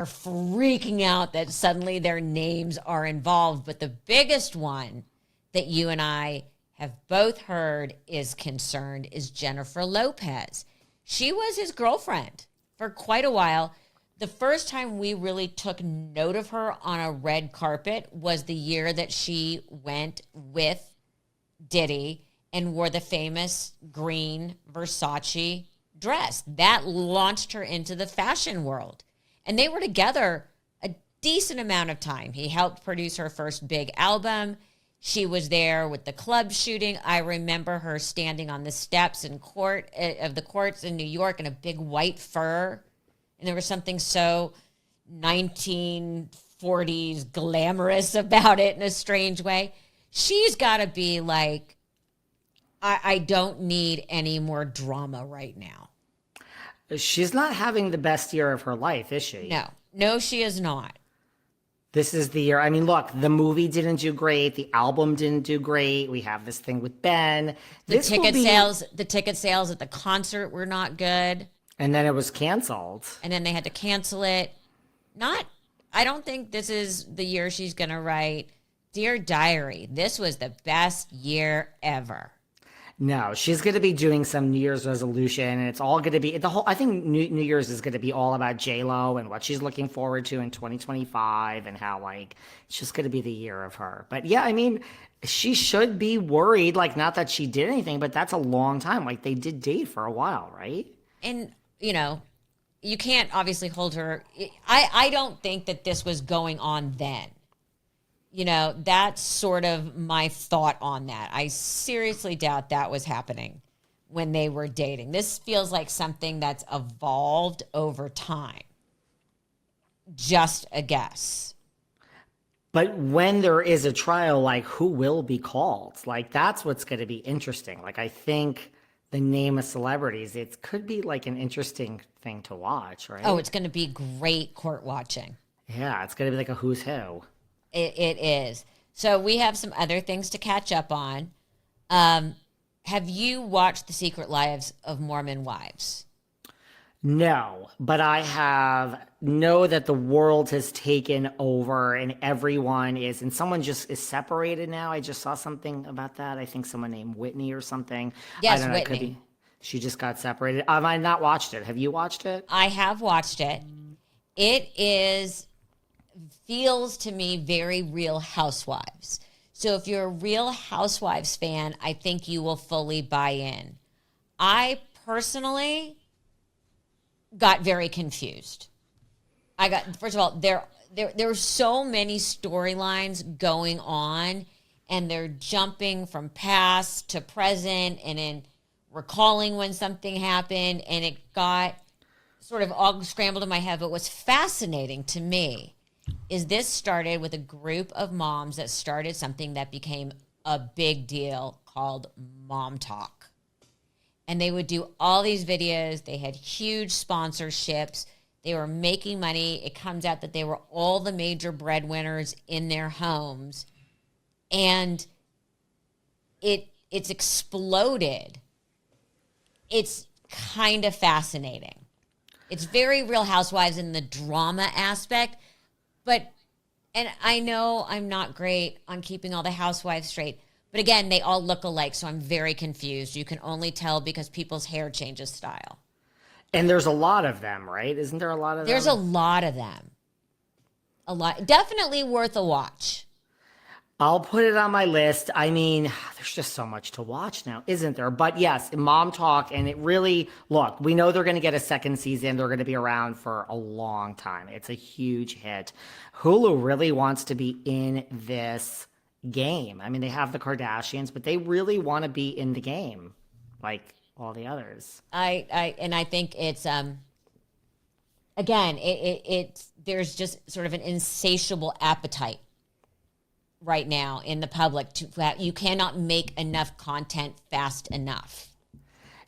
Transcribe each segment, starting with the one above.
are freaking out that suddenly their names are involved. But the biggest one that you and I have both heard is concerned is Jennifer Lopez. She was his girlfriend for quite a while. The first time we really took note of her on a red carpet was the year that she went with Diddy and wore the famous green Versace dress. That launched her into the fashion world. And they were together a decent amount of time. He helped produce her first big album. She was there with the club shooting. I remember her standing on the steps of the courts in New York in a big white fur. And there was something so 1940s glamorous about it in a strange way. She's got to be like, I don't need any more drama right now. She's not having the best year of her life, is she? No, she is not. This is the year. I mean, look, the movie didn't do great. The album didn't do great. We have this thing with Ben. The ticket sales at the concert were not good. And then it was canceled. And then they had to cancel it. I don't think this is the year she's going to write, Dear Diary, this was the best year ever. No, she's going to be doing some New Year's resolution, and it's all going to be I think New Year's is going to be all about J-Lo and what she's looking forward to in 2025 and how, like, it's just going to be the year of her. But yeah, I mean, she should be worried, like, not that she did anything, but that's a long time. Like, they did date for a while, right? And, you know, you can't obviously hold her. I don't think that this was going on then. You know, that's sort of my thought on that. I seriously doubt that was happening when they were dating. This feels like something that's evolved over time. Just a guess. But when there is a trial, like, who will be called? Like, that's what's going to be interesting. Like, I think the name of celebrities, it could be like an interesting thing to watch, right? Oh, it's going to be great court watching. Yeah, it's going to be like a who's who. It is. So we have some other things to catch up on. Have you watched The Secret Lives of Mormon Wives? No, but I know that the world has taken over and everyone is, and someone just is separated now. I just saw something about that. I think someone named Whitney or something. Yes, I don't know, Whitney. She just got separated. I not watched it. Have you watched it? I have watched it. It feels to me very Real Housewives. So if you're a Real Housewives fan, I think you will fully buy in. I personally got very confused. First of all, there are so many storylines going on, and they're jumping from past to present and then recalling when something happened, and it got sort of all scrambled in my head. But what's fascinating to me is this started with a group of moms that started something that became a big deal called Mom Talk. And they would do all these videos. They had huge sponsorships. They were making money. It comes out that they were all the major breadwinners in their homes. And it's exploded. It's kind of fascinating. It's very Real Housewives in the drama aspect. And I know I'm not great on keeping all the housewives straight. But again, they all look alike, so I'm very confused. You can only tell because people's hair changes style. And there's a lot of them, right? Isn't there a lot of them? There's a lot of them. A lot. Definitely worth a watch. I'll put it on my list. I mean, there's just so much to watch now, isn't there? But yes, Mom Talk, and it really, look, we know they're going to get a second season. They're going to be around for a long time. It's a huge hit. Hulu really wants to be in this game. I mean, they have the Kardashians, but they really want to be in the game, like all the others. I think it's again, it's there's just sort of an insatiable appetite right now in the public you cannot make enough content fast enough.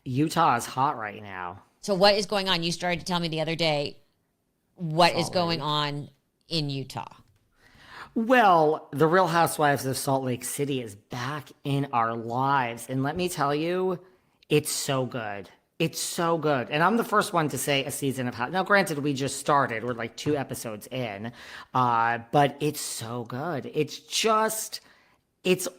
Utah is hot right now. So what is going on? You started to tell me the other day what is going on in Utah. Well, the Real Housewives of Salt Lake City is back in our lives. And let me tell you, it's so good. It's so good. And I'm the first one to say a season of House. Now, granted, we just started. We're like 2 episodes in. But it's so good. It's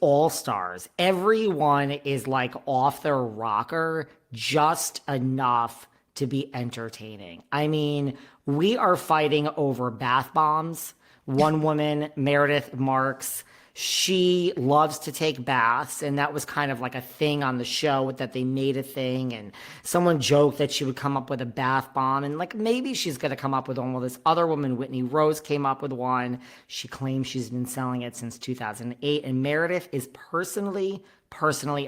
all stars. Everyone is like off their rocker just enough to be entertaining. I mean, we are fighting over bath bombs. One woman, Meredith Marks, she loves to take baths, and that was kind of like a thing on the show that they made a thing. And someone joked that she would come up with a bath bomb, and like maybe she's going to come up with one. Well, this other woman, Whitney Rose, came up with one. She claims she's been selling it since 2008, and Meredith is personally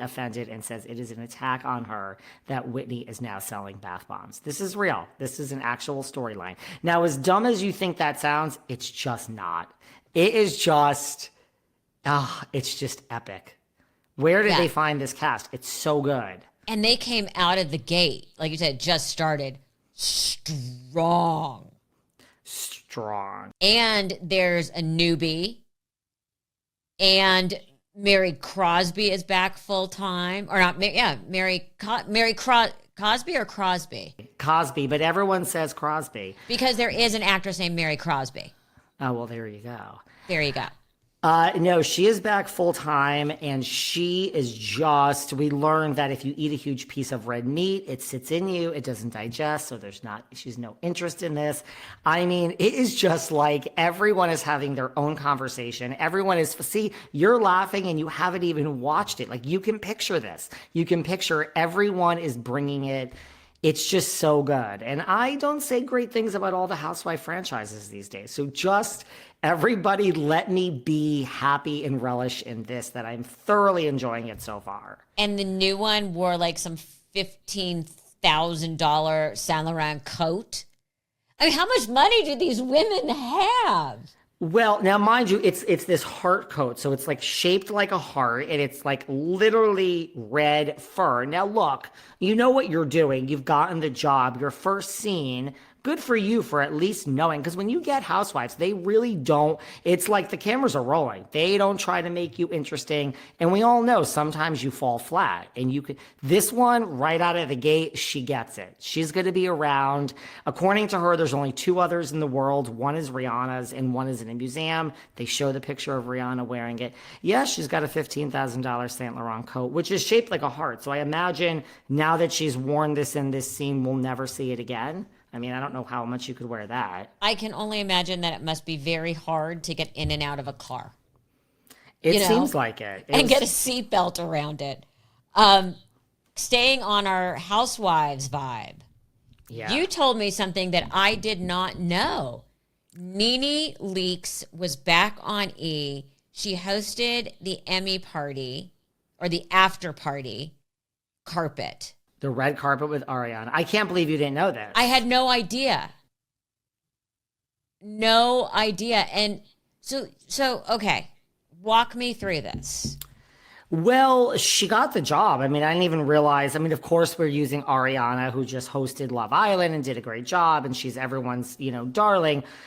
offended and says it is an attack on her that Whitney is now selling bath bombs. This is real. This is an actual storyline. Now, as dumb as you think that sounds, it's just not. It is just, it's just epic. Where did they find this cast? It's so good. And they came out of the gate, like you said, just started strong. And there's a newbie. And Mary Crosby is back full time, or not? Yeah, Cosby or Crosby? Cosby, but everyone says Crosby because there is an actress named Mary Crosby. Oh well, there you go. There you go. No, she is back full time, and she is just, we learned that if you eat a huge piece of red meat, it sits in you, it doesn't digest, so she's no interest in this. I mean, it is just like everyone is having their own conversation. Everyone is, see, you're laughing and you haven't even watched it. Like, you can picture this. You can picture everyone is bringing it. It's just so good. And I don't say great things about all the Housewife franchises these days. So just everybody let me be happy and relish in this, that I'm thoroughly enjoying it so far. And the new one wore like some $15,000 Saint Laurent coat. I mean, how much money do these women have? Well, now mind you, it's this heart coat, so it's like shaped like a heart, and it's like literally red fur. Now look, you know what you're doing. You've gotten the job. Your first scene, good for you for at least knowing, because when you get Housewives, they really don't. It's like the cameras are rolling. They don't try to make you interesting, and we all know sometimes you fall flat. And you could, this one right out of the gate, she gets it. She's going to be around. According to her, there's only 2 others in the world. One is Rihanna's, and one is in a museum. They show the picture of Rihanna wearing it. Yes, she's got a $15,000 Saint Laurent coat, which is shaped like a heart. So I imagine now that she's worn this in this scene, we'll never see it again. I mean, I don't know how much you could wear that. I can only imagine that it must be very hard to get in and out of a car. It seems like it. And get a seatbelt around it. Staying on our Housewives vibe. Yeah. You told me something that I did not know. Nene Leaks was back on E! She hosted the Emmy party, or the after party carpet. The red carpet with Ariana. I can't believe you didn't know that. I had no idea. No idea. And so okay, walk me through this. Well, she got the job. I mean, I didn't even realize. I mean, of course, we're using Ariana, who just hosted Love Island and did a great job, and she's everyone's, darling.